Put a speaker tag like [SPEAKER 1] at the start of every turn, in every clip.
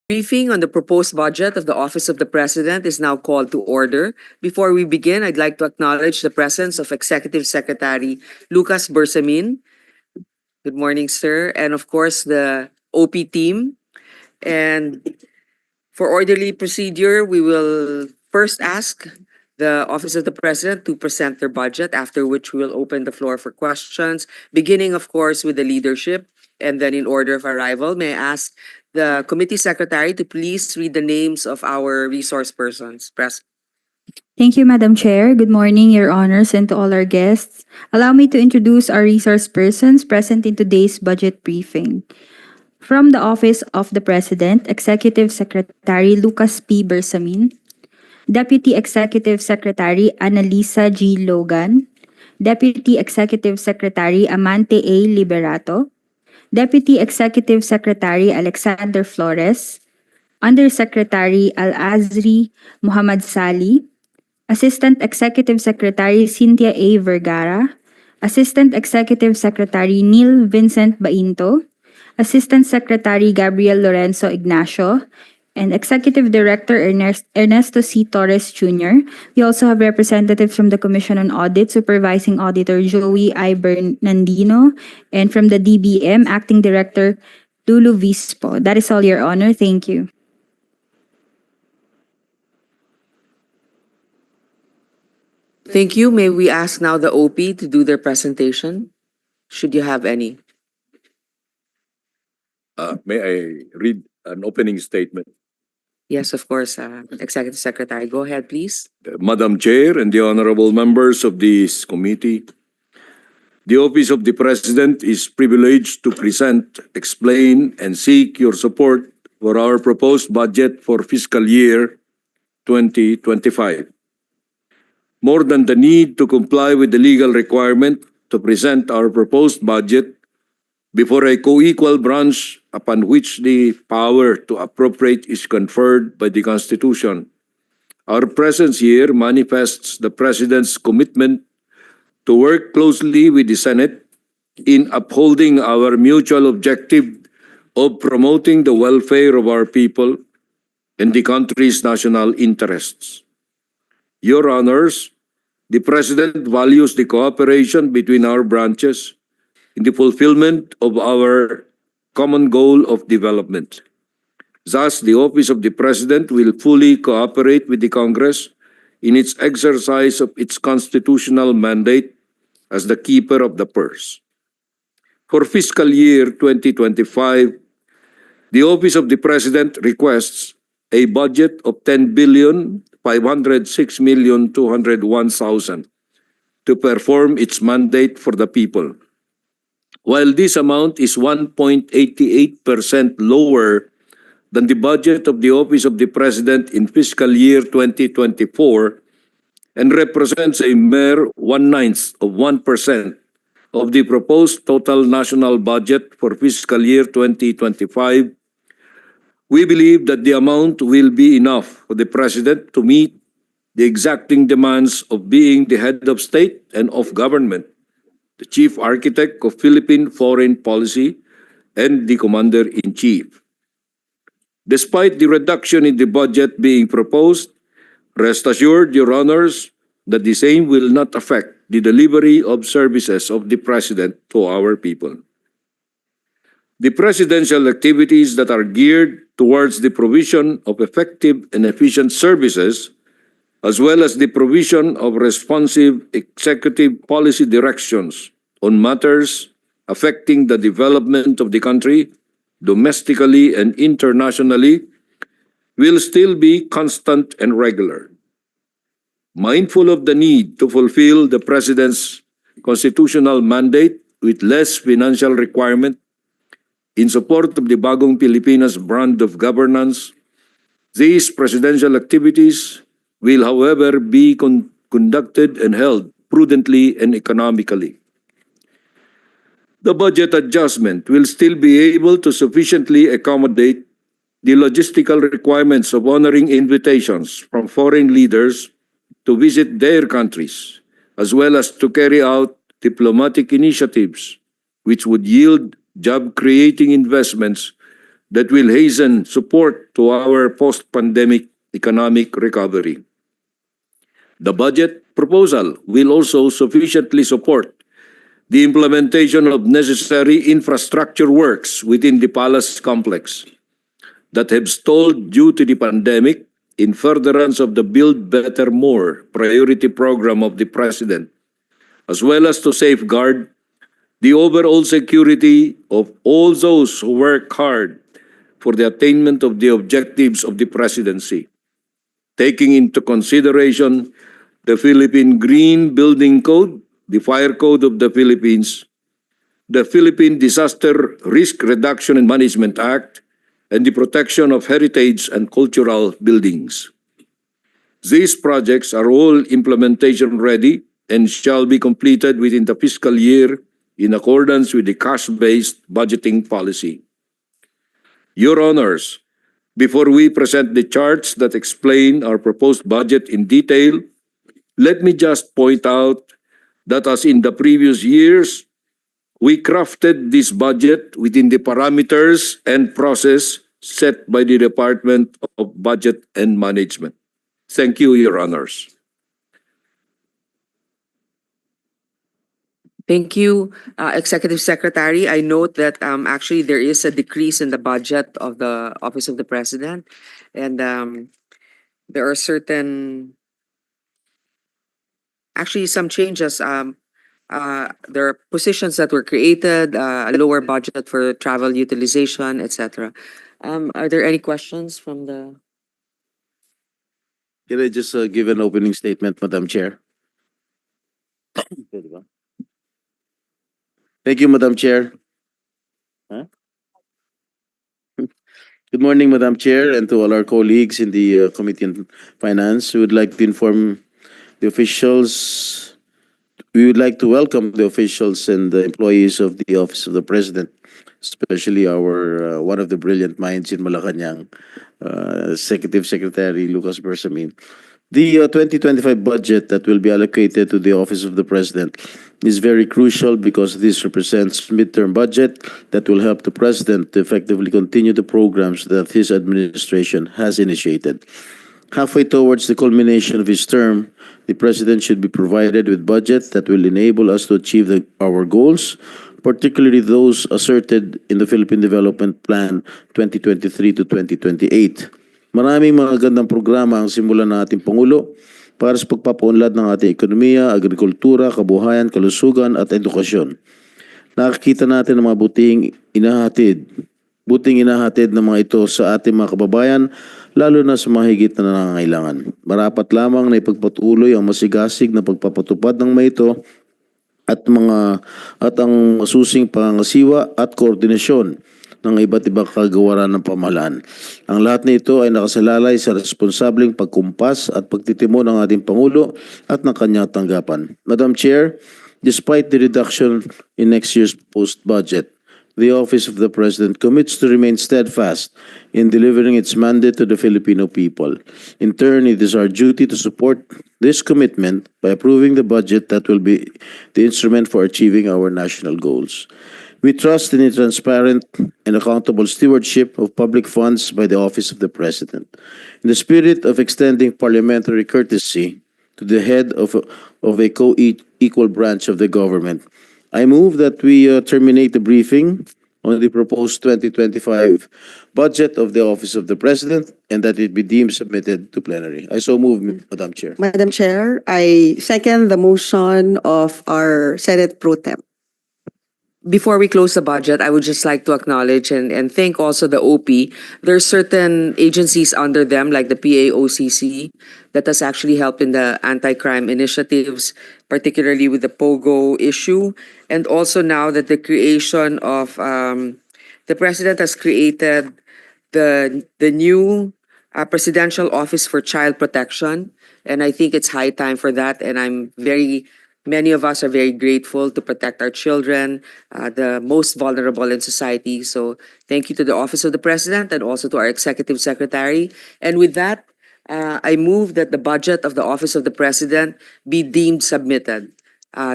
[SPEAKER 1] Briefing on the proposed budget of the Office of the President is now called to order. Before we begin, I'd like to acknowledge the presence of Executive Secretary Lucas Bersamin. Good morning, sir. And of course, the OP team. And for orderly procedure, we will first ask the Office of the President to present their budget, after which we will open the floor for questions, beginning, of course, with the leadership. And then in order of arrival, may I ask the committee secretary to please read the names of our resource persons present.
[SPEAKER 2] Thank you, Madam Chair. Good morning, Your Honors, and to all our guests. Allow me to introduce our resource persons present in today's budget briefing. From the Office of the President, Executive Secretary Lucas P. Bersamin, Deputy Executive Secretary Annalisa G. Logan, Deputy Executive Secretary Amante A. Liberato, Deputy Executive Secretary Alexander Flores, Undersecretary Al-Azri Muhammad Sali, Assistant Executive Secretary Cynthia A. Vergara, Assistant Executive Secretary Neil Vincent Bainto, Assistant Secretary Gabriel Lorenzo Ignacio, and Executive Director Ernesto C. Torres Jr. We also have representatives from the Commission on Audit, Supervising Auditor Joey I. Bernardino, and from the DBM, Acting Director Lulu Vispo. That is all, Your Honor. Thank you.
[SPEAKER 1] Thank you. May we ask now the OP to do their presentation? Should you have any?
[SPEAKER 3] May I read an opening statement?
[SPEAKER 1] Yes, of course, Executive Secretary. Go ahead, please.
[SPEAKER 3] Madam Chair and the honorable members of this committee, the Office of the President is privileged to present, explain, and seek your support for our proposed budget for fiscal year 2025. More than the need to comply with the legal requirement to present our proposed budget before a co-equal branch upon which the power to appropriate is conferred by the Constitution, our presence here manifests the President's commitment to work closely with the Senate in upholding our mutual objective of promoting the welfare of our people and the country's national interests. Your Honors, the President values the cooperation between our branches in the fulfillment of our common goal of development. Thus, the Office of the President will fully cooperate with the Congress in its exercise of its constitutional mandate as the keeper of the purse. For fiscal year 2025, the Office of the President requests a budget of 10,506,201,000 to perform its mandate for the people. While this amount is 1.88% lower than the budget of the Office of the President in fiscal year 2024 and represents a mere 0.1% of the proposed total national budget for fiscal year 2025, we believe that the amount will be enough for the President to meet the exacting demands of being the head of state and of government, the chief architect of Philippine foreign policy, and the commander-in-chief. Despite the reduction in the budget being proposed, rest assured, Your Honors, that the same will not affect the delivery of services of the President to our people. The presidential activities that are geared towards the provision of effective and efficient services, as well as the provision of responsive executive policy directions on matters affecting the development of the country, domestically and internationally, will still be constant and regular. Mindful of the need to fulfill the President's constitutional mandate with less financial requirement in support of the Bagong Pilipinas brand of governance, these presidential activities will, however, be conducted and held prudently and economically. The budget adjustment will still be able to sufficiently accommodate the logistical requirements of honoring invitations from foreign leaders to visit their countries, as well as to carry out diplomatic initiatives which would yield job-creating investments that will hasten support to our post-pandemic economic recovery. The budget proposal will also sufficiently support the implementation of necessary infrastructure works within the palace complex that have stalled due to the pandemic in furtherance of the Build Better More priority program of the President, as well as to safeguard the overall security of all those who work hard for the attainment of the objectives of the presidency, taking into consideration the Philippine Green Building Code, the Fire Code of the Philippines, the Philippine Disaster Risk Reduction and Management Act, and the protection of heritage and cultural buildings. These projects are all implementation ready and shall be completed within the fiscal year in accordance with the cash-based budgeting policy. Your Honors, before we present the charts that explain our proposed budget in detail, let me just point out that as in the previous years, we crafted this budget within the parameters and process set by the Department of Budget and Management. Thank you, Your Honors.
[SPEAKER 1] Thank you, Executive Secretary. I note that actually there is a decrease in the budget of the Office of the President, and there are certain, actually some changes. There are positions that were created, a lower budget for travel utilization, etc. Are there any questions from the?
[SPEAKER 4] Can I just give an opening statement, Madam Chair? Pwede ba? Thank you, Madam Chair. Huh? Good morning, Madam Chair, and to all our colleagues in the Committee on Finance. We would like to inform the officials. We would like to welcome the officials and the employees of the Office of the President, especially our one of the brilliant minds in Malacanang, Executive Secretary Lucas Bersamin. The 2025 budget that will be allocated to the Office of the President is very crucial because this represents midterm budget that will help the President to effectively continue the programs that his administration has initiated. Halfway towards the culmination of his term, the President should be provided with budget that will enable us to achieve our goals, particularly those asserted in the Philippine Development Plan 2023 to 2028. Maraming mga gandang programa ang simulan ng ating Pangulo para sa pagpapaunlad ng ating ekonomiya, agrikultura, kabuhayan, kalusugan at edukasyon. Nakikita natin ang mga buting inahatid ng mga ito sa ating mga kababayan, lalo na sa mga higit na nangangailangan. Marapat lamang na ipagpatuloy ang masigasig na pagpapatupad ng mga ito at ang masusing pangasiwa at koordinasyon ng iba't ibang kagawaran ng pamahalaan. Ang lahat nito ay nakasalalay sa responsableng pagkumpas at pagtitimo ng ating Pangulo at ng kanyang tanggapan. Madam Chair, despite the reduction in next year's post-budget, the Office of the President commits to remain steadfast in delivering its mandate to the Filipino people. In turn, it is our duty to support this commitment by approving the budget that will be the instrument for achieving our national goals. We trust in the transparent and accountable stewardship of public funds by the Office of the President. In the spirit of extending parliamentary courtesy to the head of a co-equal branch of the government, I move that we terminate the briefing on the proposed 2025 budget of the Office of the President and that it be deemed submitted to plenary. I so move, Madam Chair.
[SPEAKER 5] Madam Chair, I second the motion of our Senate Pro Tem.
[SPEAKER 1] Before we close the budget, I would just like to acknowledge and thank also the OP. There are certain agencies under them, like the PAOCC, that has actually helped in the anti-crime initiatives, particularly with the POGO issue. And also now that the creation of, the President has created the new Presidential Office for Child Protection. And I think it's high time for that. And many of us are very grateful to protect our children, the most vulnerable in society. So thank you to the Office of the President and also to our Executive Secretary. And with that, I move that the budget of the Office of the President be deemed submitted.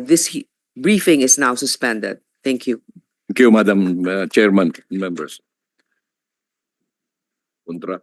[SPEAKER 1] This briefing is now suspended. Thank you.
[SPEAKER 3] Thank you, Madam Chairman, members. kontra.